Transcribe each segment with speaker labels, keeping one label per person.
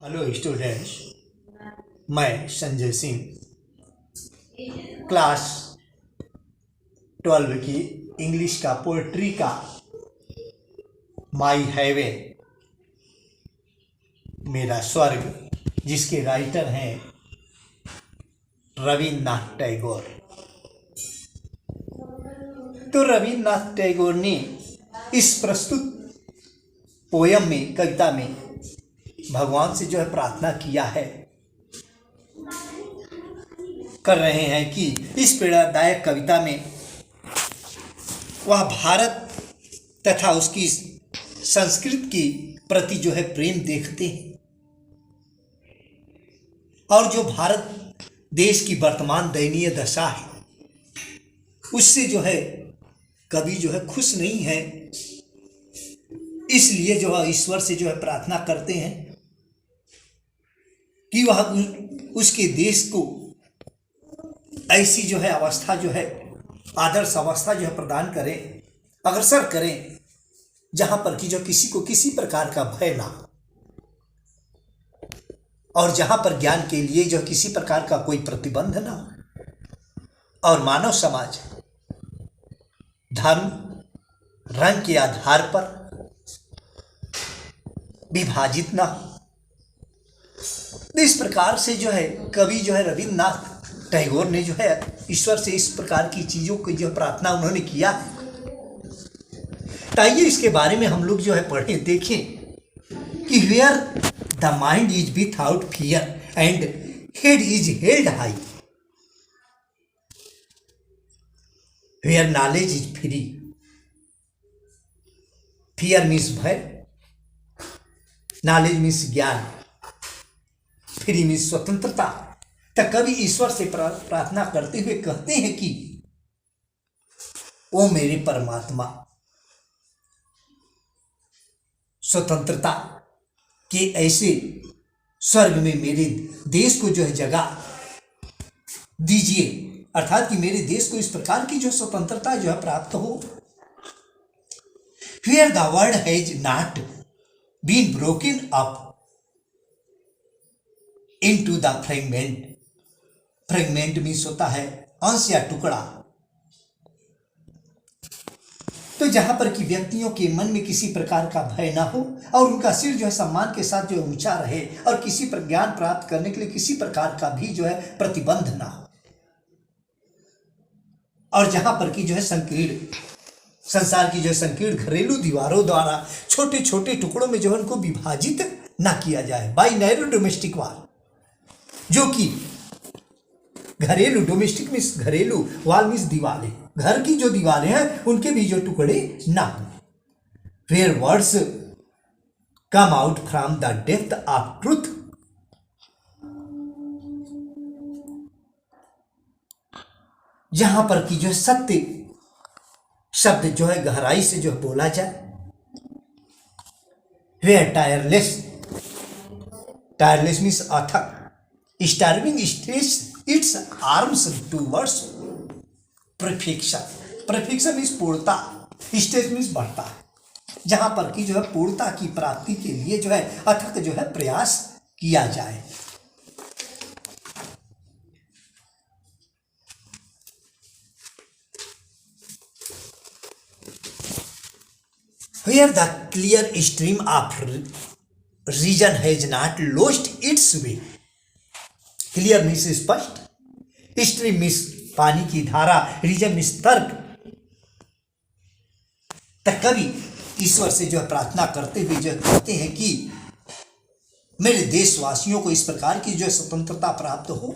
Speaker 1: Hello students, मैं Sanjay Singh class 12 की English का पोएट्री का माई हेवन मेरा स्वर्ग, जिसके राइटर हैं रविन्द्रनाथ टैगोर। तो रविन्द्रनाथ टैगोर ने इस प्रस्तुत पोयम में, कविता में भगवान से जो है प्रार्थना किया है, कर रहे हैं कि इस पीड़ादायक कविता में वह भारत तथा उसकी संस्कृति के प्रति जो है प्रेम देखते हैं और जो भारत देश की वर्तमान दयनीय दशा है उससे जो है कभी जो है खुश नहीं है। इसलिए जो है ईश्वर से जो है प्रार्थना करते हैं कि वह उसके देश को ऐसी जो है अवस्था जो है आदर्श अवस्था जो है प्रदान करें, अग्रसर करें, जहां पर कि जो किसी को किसी प्रकार का भय ना और जहां पर ज्ञान के लिए जो किसी प्रकार का कोई प्रतिबंध ना और मानव समाज धर्म रंग के आधार पर विभाजित ना हो। इस प्रकार से जो है कवि जो है रविन्द्रनाथ टैगोर ने जो है ईश्वर से इस प्रकार की चीज़ों की जो प्रार्थना उन्होंने किया है। आइए इसके बारे में हम लोग जो है पढ़ें, देखें कि where the mind is without fear and head is held high, where knowledge is free, fear means भय, नॉलेज मीन्स ज्ञान, फ्री मीन्स स्वतंत्रता। तो कवि ईश्वर से प्रार्थना करते हुए कहते हैं कि ओ मेरे परमात्मा, स्वतंत्रता के ऐसे स्वर्ग में मेरे देश को जो है जगह दीजिए, अर्थात कि मेरे देश को इस प्रकार की जो स्वतंत्रता जो है प्राप्त हो। Where the world has not been broken up into the fragment, fragment means होता है अंश या टुकड़ा। तो जहां पर कि व्यक्तियों के मन में किसी प्रकार का भय ना हो और उनका सिर जो है सम्मान के साथ जो है ऊंचा रहे और किसी पर ज्ञान प्राप्त करने के लिए किसी प्रकार का भी जो है प्रतिबंध ना हो, और जहां पर कि जो है संकीर्ण संसार की जो है संकीर्ण घरेलू दीवारों द्वारा छोटे छोटे टुकड़ों में जो है उनको विभाजित ना किया जाए। बाई नैरो डोमेस्टिक वार, जो कि घरेलू, डोमेस्टिक मीन्स घरेलू, वाल मीन्स दीवारें, घर की जो दीवारें हैं उनके भी जो टुकड़े ना हो। Where words come out from the depth of truth, जहां पर कि जो सत्य शब्द जो है गहराई से जो बोला जाए। वेयर टायरलेस, टायरलेस मीन्स अथक, starving stretch it's arms towards perfection, perfection means पूर्णता, स्टेज मीन्स बढ़ता है, जहां पर कि जो है पूर्णता की प्राप्ति के लिए जो है अथक जो है प्रयास किया जाए। Where the clear stream of reason has not lost its way, clear means स्पष्ट, स्ट्रीम मीन्स पानी की धारा, रीजन मीन्स तर्क। तक कवि ईश्वर से जो है प्रार्थना करते हुए जो कहते हैं कि मेरे देशवासियों को इस प्रकार की जो है स्वतंत्रता प्राप्त हो,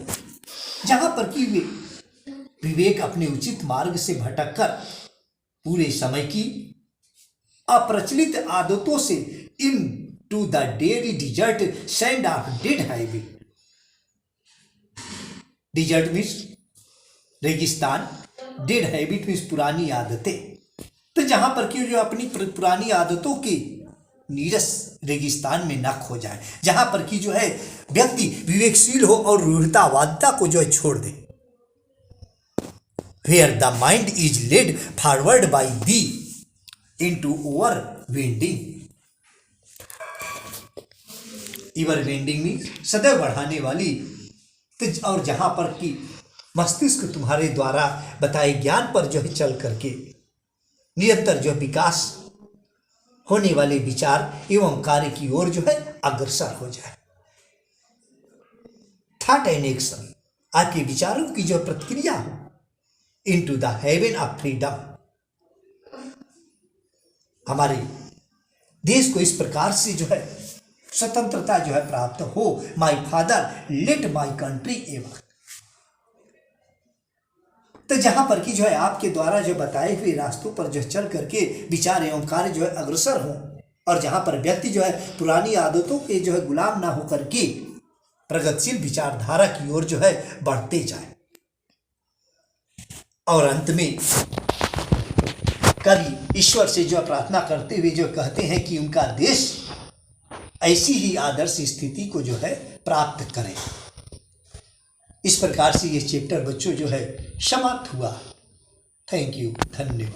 Speaker 1: जहां पर कि वे विवेक अपने उचित मार्ग से भटककर पूरे समय की अप्रचलित आदतों से into the dreary desert sand of dead हाईवे, डिजर्ट मीन्स रेगिस्तान, डेड हैबिट मीन्स पुरानी आदतें। तो जहां पर कि जो अपनी पुरानी आदतों की नीरस रेगिस्तान में न खो जाए, जहां पर कि जो है व्यक्ति विवेकशील हो और रूढ़तावादिता को जो है छोड़ दे। Where the mind is led forward by thee into overwhelming, ever ending means सदैव बढ़ाने वाली। और जहाँ पर कि मस्तिष्क तुम्हारे द्वारा बताए ज्ञान पर जो है चल करके निरंतर जो विकास होने वाले विचार एवं कार्य की ओर जो है अग्रसर हो जाए। थॉट एंड एक्शन, आपके विचारों की जो प्रतिक्रिया हो into the haven of freedom. हमारे देश को इस प्रकार से जो है स्वतंत्रता जो है प्राप्त हो। My father let my country ever. तो जहां पर कि जो है आपके द्वारा जो बताए हुए रास्तों पर जो चल करके विचार एवं कार्य जो है अग्रसर हो, और जहां पर व्यक्ति जो है पुरानी आदतों के जो है गुलाम ना होकर के प्रगतिशील विचारधारा की ओर जो है बढ़ते जाए। और अंत में कवि ईश्वर से जो प्रार्थना करते हुए जो कहते हैं कि उनका देश ऐसी ही आदर्श स्थिति को जो है प्राप्त करे। इस प्रकार से ये चैप्टर बच्चों जो है समाप्त हुआ। थैंक यू, धन्यवाद।